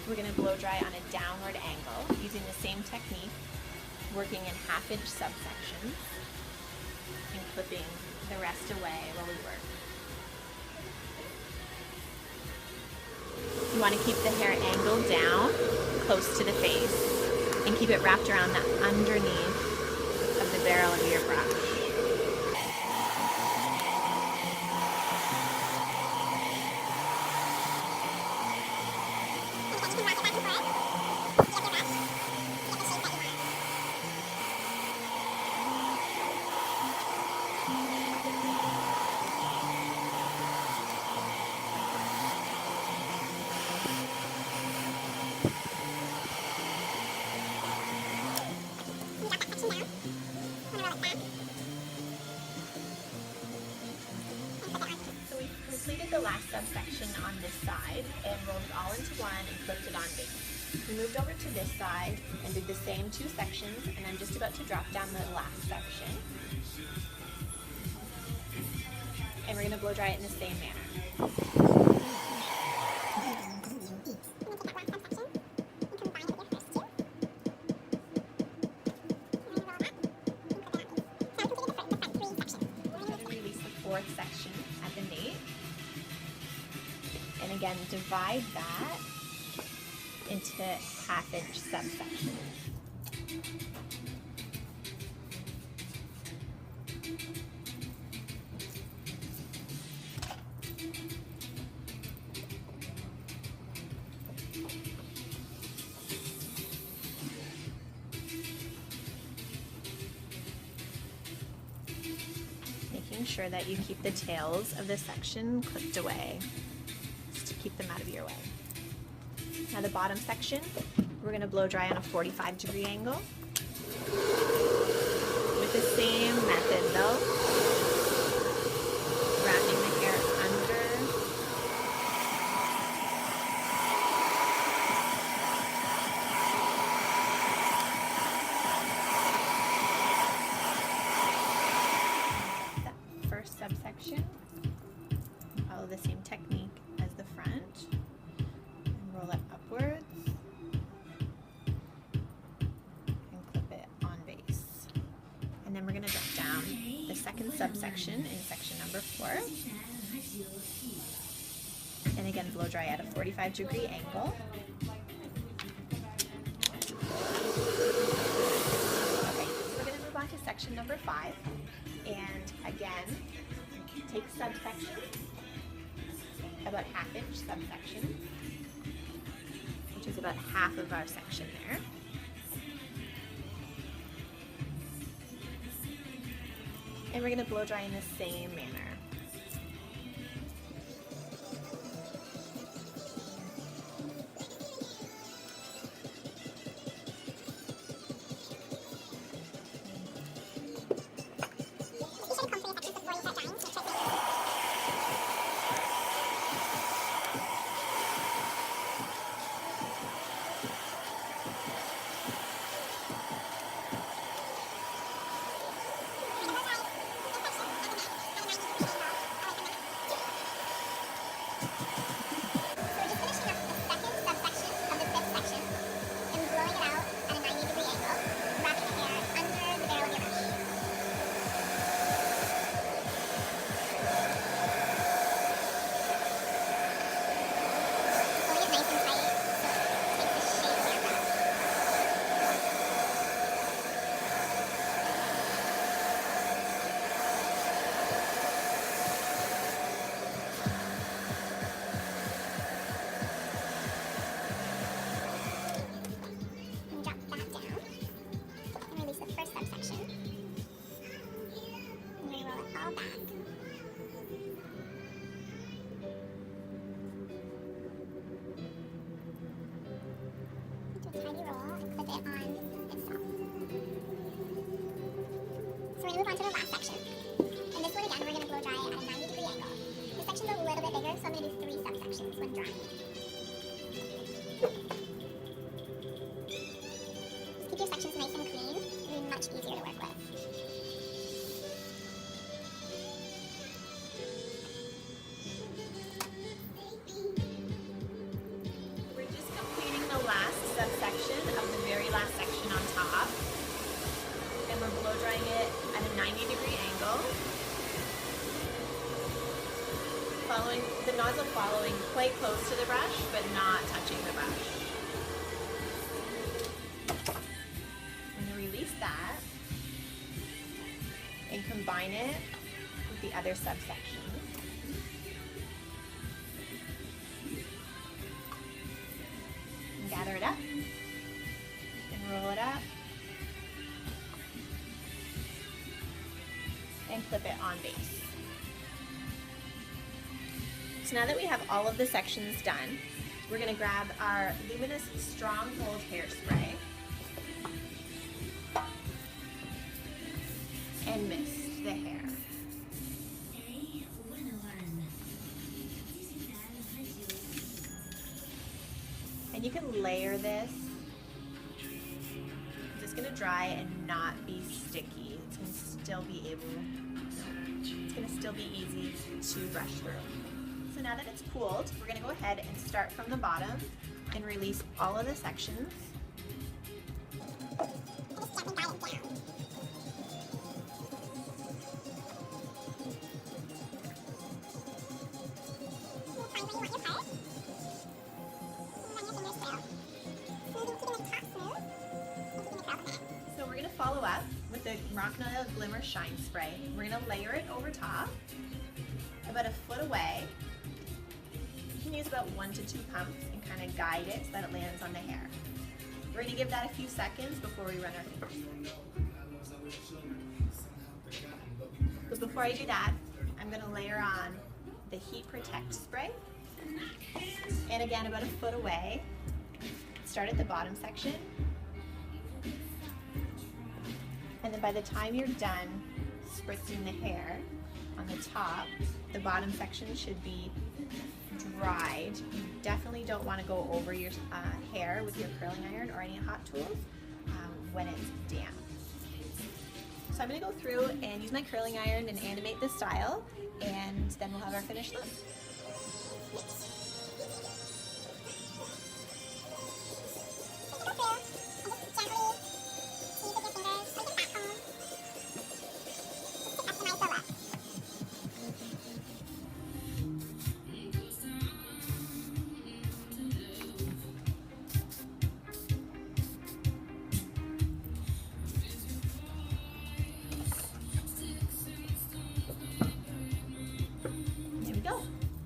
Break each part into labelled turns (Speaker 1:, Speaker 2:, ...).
Speaker 1: We're going to blow dry on a downward angle using the same technique, working in 1/2 inch subsections and clipping the rest away while we work. You want to keep the hair angled down close to the face and keep it wrapped around the underneath of the barrel of your brush. So we've completed the last subsection on this side and rolled it all into one and clipped it on base. We moved over to this side and did the same 2 sections, and I'm just about to drop down the last section. And we're going to blow dry it in the same manner. Fourth section at the nape, and again divide that into 1/2 inch subsections. Making sure that you keep the tails of the section clipped away, just to keep them out of your way. Now the bottom section, we're going to blow dry on a 45-degree angle. With the same method though, wrapping the hair under. First subsection, follow the same technique as the front and roll it upwards and clip it on base. And then we're going to drop down the second subsection in section number 4, and again blow dry at a 45-degree angle. Okay, so we're going to move on to section number 5. And again, take subsection, about 1/2 inch subsection, which is about half of our section there. And we're going to blow dry in the same manner. So we're going to move on to the last section. And this one again, we're going to blow dry at a 90-degree angle. This section's a little bit bigger, so I'm going to do 3 subsections when drying. Just keep your sections nice and clean. It'll be much easier to work with. We're just completing the nozzle following quite close to the brush, but not touching the brush. I'm going to release that and combine it with the other subsections. And gather it up and roll it up and clip it on base. So now that we have all of the sections done, we're going to grab our Luminous Stronghold hairspray and mist the hair. And you can layer this. It's going to dry and not be sticky. It's going to still be easy to brush through. So now that it's cooled, we're going to go ahead and start from the bottom and release all of the sections. So we're going to follow up with the Moroccanoil Glimmer Shine Spray. We're going to layer it over top, about a foot away. You can use about 1 to 2 pumps and kind of guide it so that it lands on the hair. We're going to give that a few seconds before we run our fingers. But before I do that, I'm going to layer on the Heat Protect Spray. And again, about a foot away. Start at the bottom section. And then by the time you're done spritzing the hair on the top, the bottom section should be dried. You definitely don't want to go over your hair with your curling iron or any hot tools when it's damp. So I'm going to go through and use my curling iron and animate the style, and then we'll have our finished look.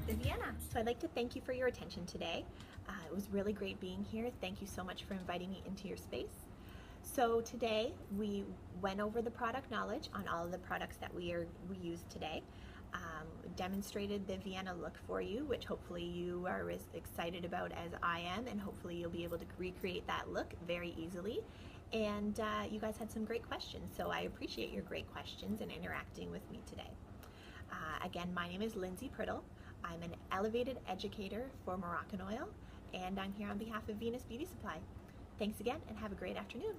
Speaker 1: The Vienna. So I'd like to thank you for your attention today. It was really great being here. Thank you so much for inviting me into your space. So today we went over the product knowledge on all of the products that we used today. Demonstrated the Vienna look for you, which hopefully you are as excited about as I am, and hopefully you'll be able to recreate that look very easily. And you guys had some great questions, so I appreciate your great questions and interacting with me today. Again, my name is Lindsay Priddle. I'm an elevated educator for Moroccanoil, and I'm here on behalf of Venus Beauty Supply. Thanks again, and have a great afternoon.